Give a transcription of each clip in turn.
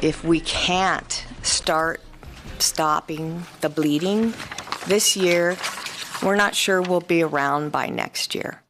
if we can't start stopping the bleeding this year, we're not sure we'll be around by next year.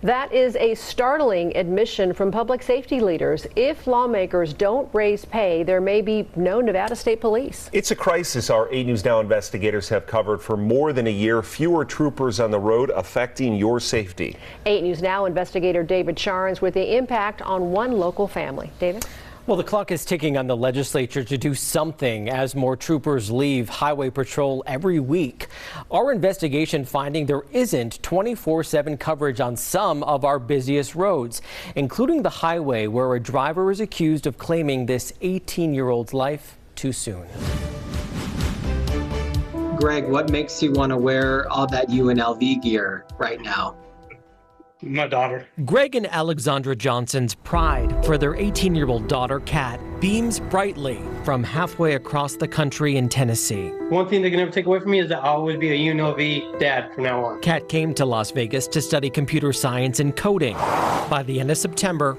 That is a startling admission from public safety leaders. If lawmakers don't raise pay, there may be no Nevada State Police. It's a crisis our 8 News Now investigators have covered for more than a year. Fewer troopers on the road affecting your safety. 8 News Now investigator David Charnes with the impact on one local family. David? Well, the clock is ticking on the legislature to do something as more troopers leave highway patrol every week. Our investigation finding there isn't 24/7 coverage on some of our busiest roads, including the highway where a driver is accused of claiming this 18-year-old's life too soon. Greg, what makes you want to wear all that UNLV gear right now? My daughter. Greg and Alexandra Johnson's pride for their 18-year-old daughter, Kat, beams brightly from halfway across the country in Tennessee. One thing they can never take away from me is that I'll always be a UNLV dad from now on. Kat came to Las Vegas to study computer science and coding. By the end of September,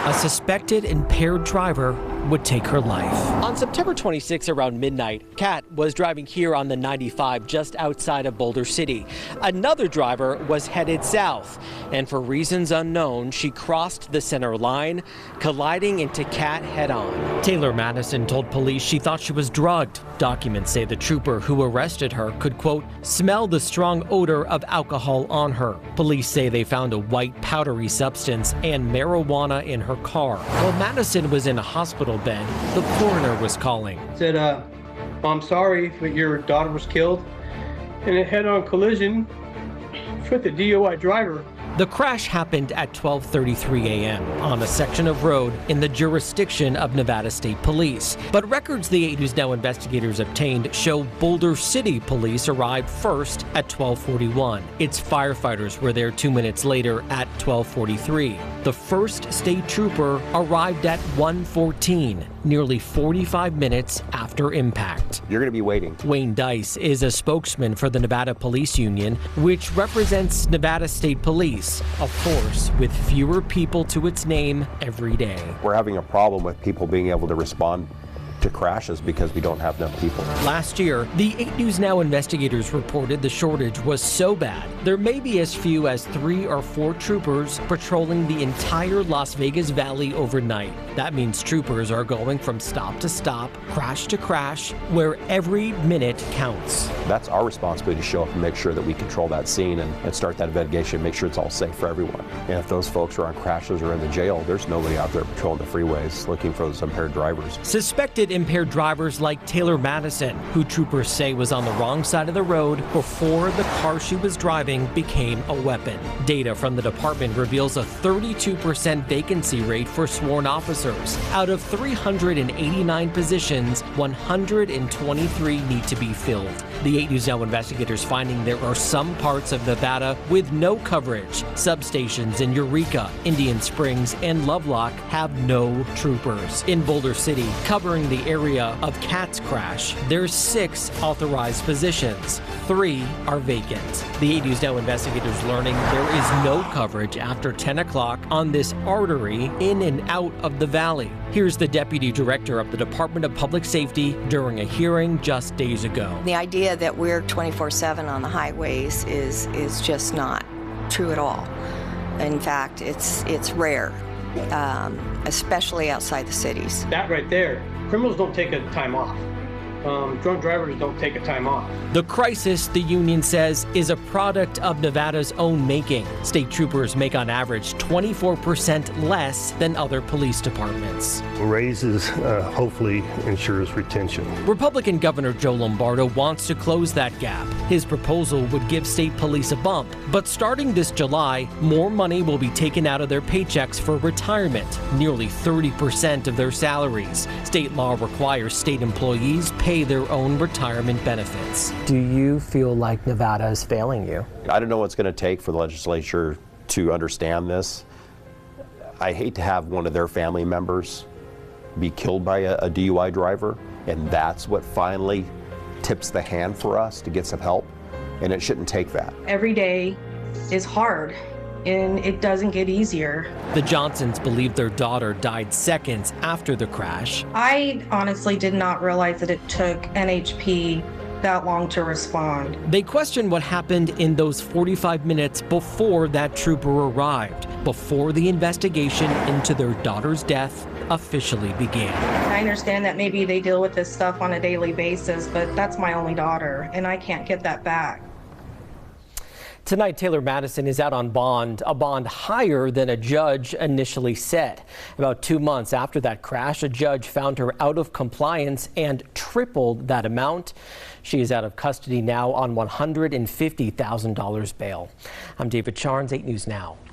a suspected impaired driver would take her life. On September 26 around midnight, Kat was driving here on the 95 just outside of Boulder City. Another driver was headed south, and for reasons unknown, she crossed the center line, colliding into Kat head-on. Taylor Madison told police she thought she was drugged. Documents say the trooper who arrested her could, quote, smell the strong odor of alcohol on her. Police say they found a white powdery substance and marijuana in her car. While Madison was in a hospital bed, the coroner was calling. Said, I'm sorry that your daughter was killed in a head-on collision with a DUI driver. The crash happened at 12:33 a.m. on a section of road in the jurisdiction of Nevada State Police. But records the 8 News Now investigators obtained show Boulder City Police arrived first at 12:41. Its firefighters were there 2 minutes later at 12:43. The first state trooper arrived at 1:14, nearly 45 minutes after impact. You're going to be waiting. Wayne Dice is a spokesman for the Nevada Police Union, which represents Nevada State Police, a force with fewer people to its name every day. We're having a problem with people being able to respond to crashes because we don't have enough people. Last year, the 8 News Now investigators reported the shortage was so bad, there may be as few as 3 or 4 troopers patrolling the entire Las Vegas Valley overnight. That means troopers are going from stop to stop, crash to crash, where every minute counts. That's our responsibility to show up and make sure that we control that scene and start that investigation, make sure it's all safe for everyone. And if those folks are on crashes or in the jail, there's nobody out there patrolling the freeways looking for those impaired drivers. Suspected impaired drivers like Taylor Madison, who troopers say was on the wrong side of the road before the car she was driving became a weapon. Data from the department reveals a 32% vacancy rate for sworn officers. Out of 389 positions, 123 need to be filled. The 8 News Now investigators finding there are some parts of Nevada with no coverage. Substations in Eureka, Indian Springs, and Lovelock have no troopers. In Boulder City, covering the area of Kat's crash, there's 6 authorized positions. 3 are vacant. The 8 News Now investigators learning there is no coverage after 10 o'clock on this artery in and out of the valley. Here's the deputy director of the Department of Public Safety during a hearing just days ago. The idea that we're 24/7 on the highways is just not true at all. In fact, it's rare, especially outside the cities. That right there, criminals don't take a time off. Drunk drivers don't take a time off. The crisis, the union says, is a product of Nevada's own making. State troopers make on average 24% less than other police departments. Raises hopefully ensures retention. Republican Governor Joe Lombardo wants to close that gap. His proposal would give state police a bump, but starting this July, more money will be taken out of their paychecks for retirement, nearly 30% of their salaries. State law requires state employees pay their own retirement benefits. Do you feel like Nevada is failing you? I don't know what's going to take for the legislature to understand this. I hate to have one of their family members be killed by a DUI driver, and that's what finally tips the hand for us to get some help, and it shouldn't take that. Every day is hard, and it doesn't get easier. The Johnsons believe their daughter died seconds after the crash. I honestly did not realize that it took NHP that long to respond. They question what happened in those 45 minutes before that trooper arrived, before the investigation into their daughter's death officially began. I understand that maybe they deal with this stuff on a daily basis, but that's my only daughter, and I can't get that back. Tonight, Taylor Madison is out on bond, a bond higher than a judge initially set. About 2 months after that crash, a judge found her out of compliance and tripled that amount. She is out of custody now on $150,000 bail. I'm David Charnes, 8 News Now.